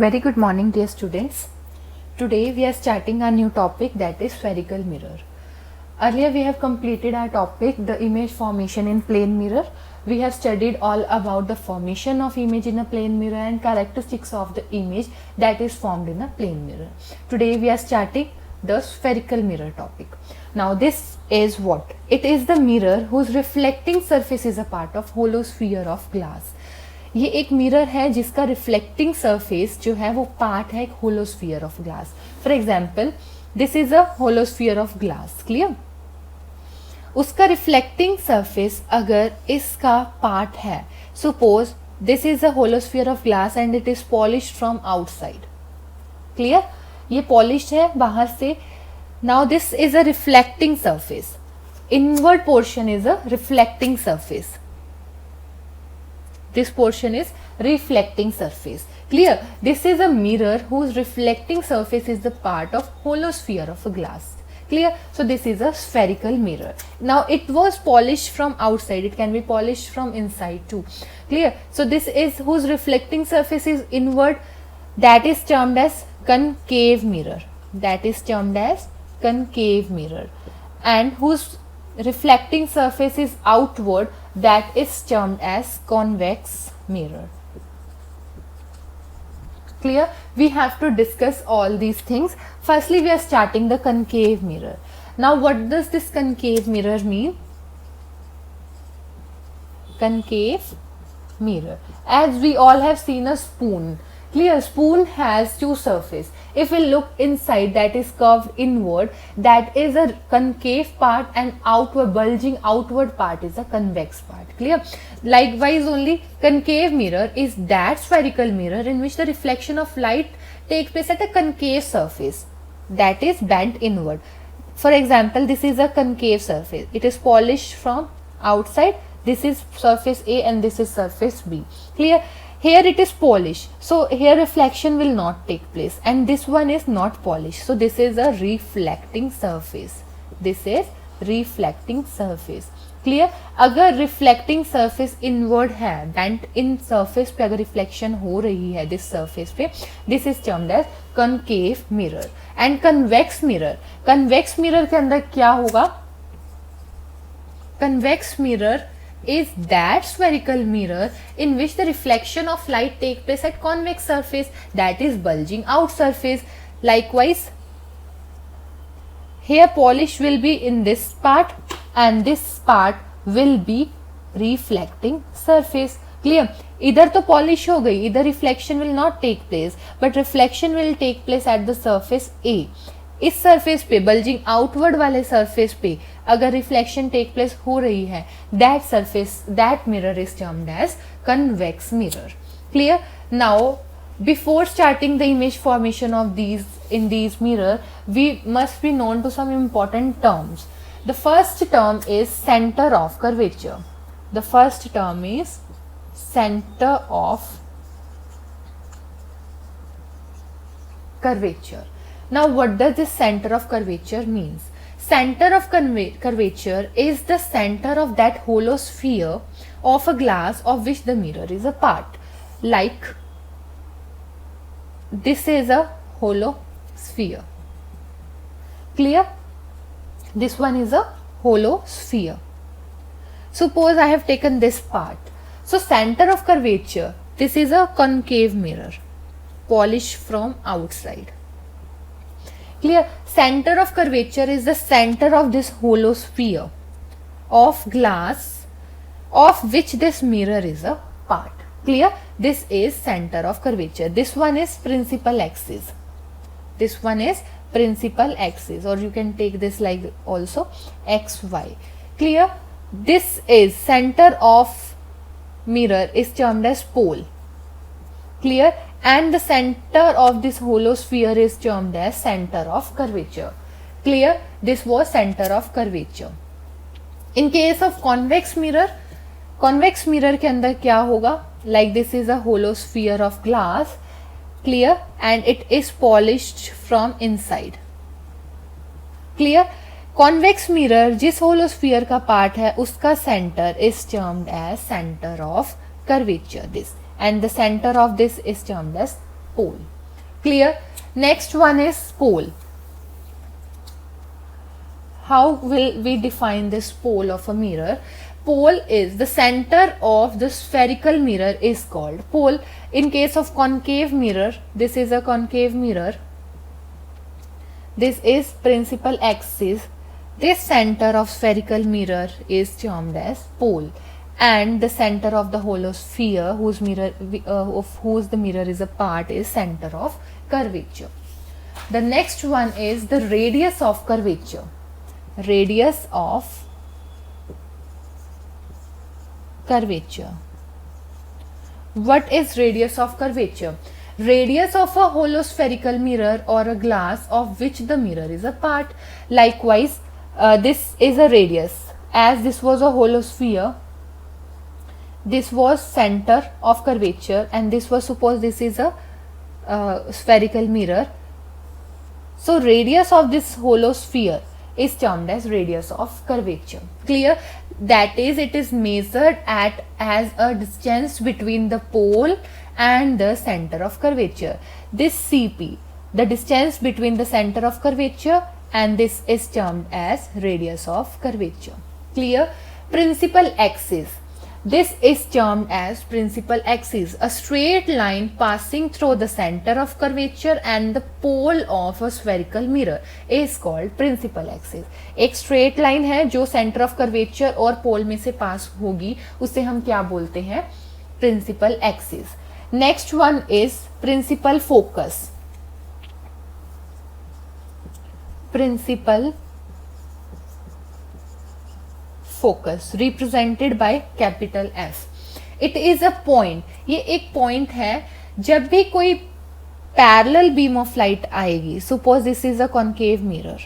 Very good morning, dear students. Today we are starting a new topic, that is spherical mirror. Earlier we have completed our topic, the image formation in plane mirror. We have studied all about the formation of image in a plane mirror and characteristics of the image that is formed in a plane mirror. Today we are starting the spherical mirror topic. Now this is what? It is the mirror whose reflecting surface is a part of hollow sphere of glass. ये एक mirror है जिसका reflecting surface जो है वो part है एक hollow sphere of glass. For example this is a hollow sphere of glass. Clear? उसका रिफ्लेक्टिंग सरफेस अगर इसका पार्ट है, suppose this is a hollow sphere of glass and it is polished from outside. Clear? ये पॉलिश्ड है बाहर से. Now this is a reflecting surface. Inward portion is a reflecting surface. This portion is reflecting surface. Clear? This is a mirror whose reflecting surface is the part of hollow sphere of a glass. Clear? So this is a spherical mirror. Now it was polished from outside. It can be polished from inside too. Clear? So this is whose reflecting surface is inward. That is termed as concave mirror. That is termed as concave mirror. And whose reflecting surface is outward, that is termed as convex mirror. Clear? We have to discuss all these things. Firstly, we are starting the concave mirror. Now what does this concave mirror mean? Concave mirror, as we all have seen a spoon. Clear? Spoon has two surfaces. If we look inside, that is curved inward, that is a concave part, and outward bulging outward part is a convex part. Clear? Likewise only concave mirror is that spherical mirror in which the reflection of light takes place at a concave surface that is bent inward. For example, this is a concave surface. It is polished from outside. This is surface A and this is surface B. Clear? Here it is polished, so here reflection will not take place, and this one is not polished, so this is a reflecting surface. This is reflecting surface. Clear? अगर reflecting surface inward है, bent in surface पे अगर reflection हो रही है this surface पे, this is termed as concave mirror. And convex mirror, convex mirror के अंदर क्या होगा? Convex mirror is that spherical mirror in which the reflection of light take place at convex surface, that is bulging out surface. Likewise here polish will be in this part and this part will be reflecting surface. Clear? इधर तो polish हो गई, इधर reflection will not take place, but reflection will take place at the surface A. इस surface पे, bulging outward वाले surface पे अगर रिफ्लेक्शन टेक प्लेस हो रही है, that surface, that mirror is termed as convex mirror. Clear? Now before starting the image formation of these mirror, we must be known to some important terms. The first term is center of curvature. The first term is center of curvature. Now what does this center of curvature means? Center of curvature is the center of that hollow sphere of a glass of which the mirror is a part. Like this is a hollow sphere. Clear? This one is a hollow sphere. Suppose I have taken this part. So center of curvature, this is a concave mirror, polished from outside. Clear? Center of curvature is the center of this hollow sphere of glass of which this mirror is a part. Clear? This is center of curvature. This one is principal axis. This one is principal axis, or you can take this like also xy. Clear? This is center of mirror is termed as pole. Clear? And the center of this hollow sphere is termed as center of curvature. Clear? This was center of curvature. In case of convex mirror के अंदर क्या होगा? Like this is a hollow sphere of glass. Clear? And it is polished from inside. Clear? Convex mirror जिस hollow sphere का part है उसका center is termed as center of curvature. This, and the center of this is termed as pole. Clear? Next one is pole. How will we define this pole of a mirror? Pole is the center of the spherical mirror is called pole. In case of concave mirror, this is a concave mirror. This is principal axis. This center of spherical mirror is termed as pole, and the center of the hollow sphere whose the mirror is a part is center of curvature. The next one is the radius of curvature. Radius of curvature. What is radius of curvature? Radius of a hollow spherical mirror or a glass of which the mirror is a part. Likewise, this is a radius. As this was a hollow sphere, this was center of curvature, and this was, suppose this is a spherical mirror. So radius of this hollow sphere is termed as radius of curvature. Clear? That is, it is measured at as a distance between the pole and the center of curvature. This CP, the distance between the center of curvature, and this is termed as radius of curvature. Clear? Principal axis. This is termed as principal axis, a straight line passing through the center of curvature and the pole of a spherical mirror is called principal axis. एक straight line है जो center of curvature और pole में से pass होगी, उसे हम क्या बोलते हैं? Principal axis. Next one is principal focus. Principal focus represented by capital F. It is a point. ये एक point है जब भी कोई parallel beam of light आएगी. Suppose this is a concave mirror.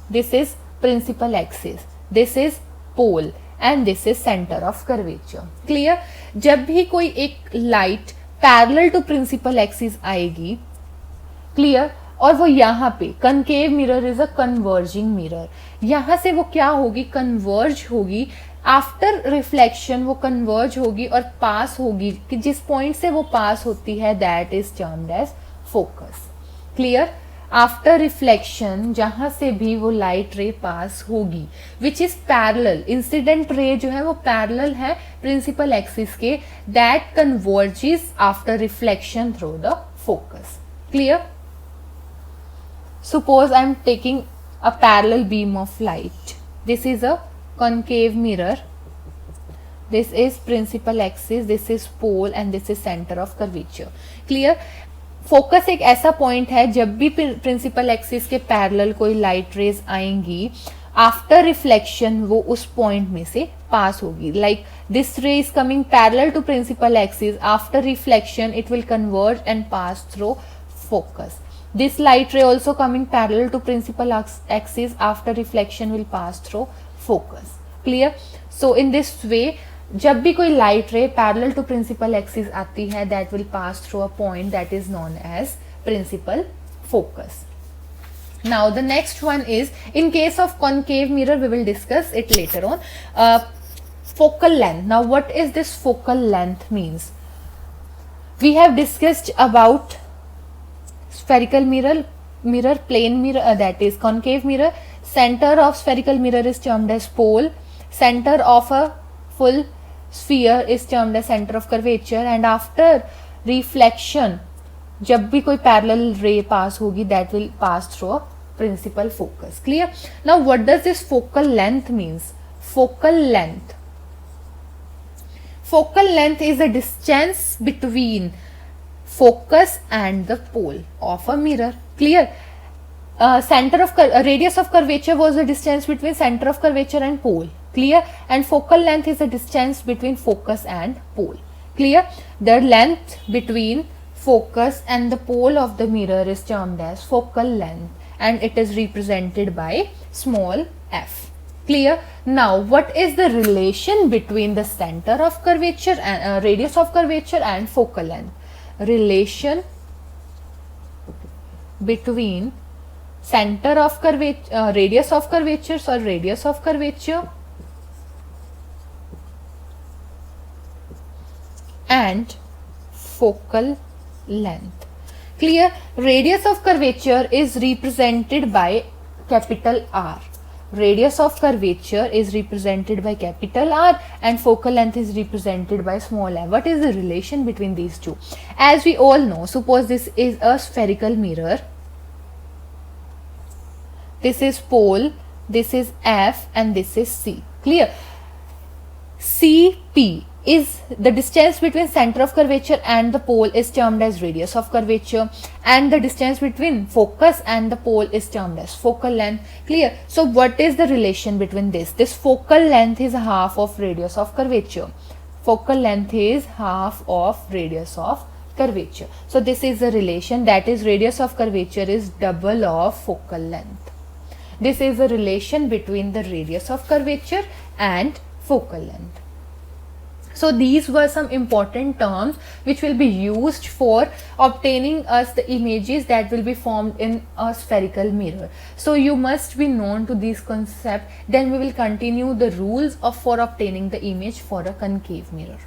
This is principal axis. This is pole and this is center of curvature. Clear? जब भी कोई एक light parallel to principal axis आएगी, clear? और वो यहाँ पे concave mirror is a converging mirror, यहाँ से वो क्या होगी? कन्वर्ज होगी. आफ्टर रिफ्लेक्शन वो कन्वर्ज होगी और पास होगी कि जिस पॉइंट से वो पास होती है that is termed as focus. Clear? After reflection जहां से भी वो लाइट रे पास होगी which is parallel, incident ray जो है वो पैरेलल है प्रिंसिपल एक्सिस के, that converges after reflection through the focus. Clear? Suppose I am taking a parallel beam of light. This is a concave mirror. This is principal axis, this is pole and this is center of curvature. Clear? Focus एक ऐसा point है जब भी principal axis के parallel कोई light rays आएंगी, after reflection वो उस point में से pass होगी. Like this ray is coming parallel to principal axis. After reflection it will converge and pass through focus. This light ray also coming parallel to principal axis, after reflection will pass through focus. Clear? So in this way, जब भी कोई light ray parallel to principal axis आती है, that will pass through a point that is known as principal focus. Now the next one is, in case of concave mirror, we will discuss it later on. Focal length. Now what is this focal length means? We have discussed about spherical mirror, plane mirror, that is concave mirror. Center of spherical mirror is termed as pole. Center of a full sphere is termed as center of curvature. And after reflection, जब भी कोई parallel ray pass होगी, that will pass through a principal focus. Clear? Now what does this focal length means? Focal length. Focal length is a distance between focus and the pole of a mirror. Clear? Radius of curvature was the distance between center of curvature and pole. Clear? And focal length is the distance between focus and pole. Clear? The length between focus and the pole of the mirror is termed as focal length, and it is represented by small f. Clear? Now what is the relation between the center of curvature and radius of curvature and focal length? Relation between center of curvature, radius of curvature and focal length. Clear? Radius of curvature is represented by capital R. Radius of curvature is represented by capital R and focal length is represented by small r. What is the relation between these two? As we all know, suppose this is a spherical mirror. This is pole, this is F and this is C. Clear? CP is the distance between center of curvature and the pole is termed as radius of curvature, and the distance between focus and the pole is termed as focal length. Clear? So what is the relation between this? This focal length is half of radius of curvature. Focal length is half of radius of curvature. So this is the relation, that is radius of curvature is double of focal length. This is the relation between the radius of curvature and focal length. So these were some important terms which will be used for obtaining us the images that will be formed in a spherical mirror. So you must be known to these concepts. Then we will continue the rules for obtaining the image for a concave mirror.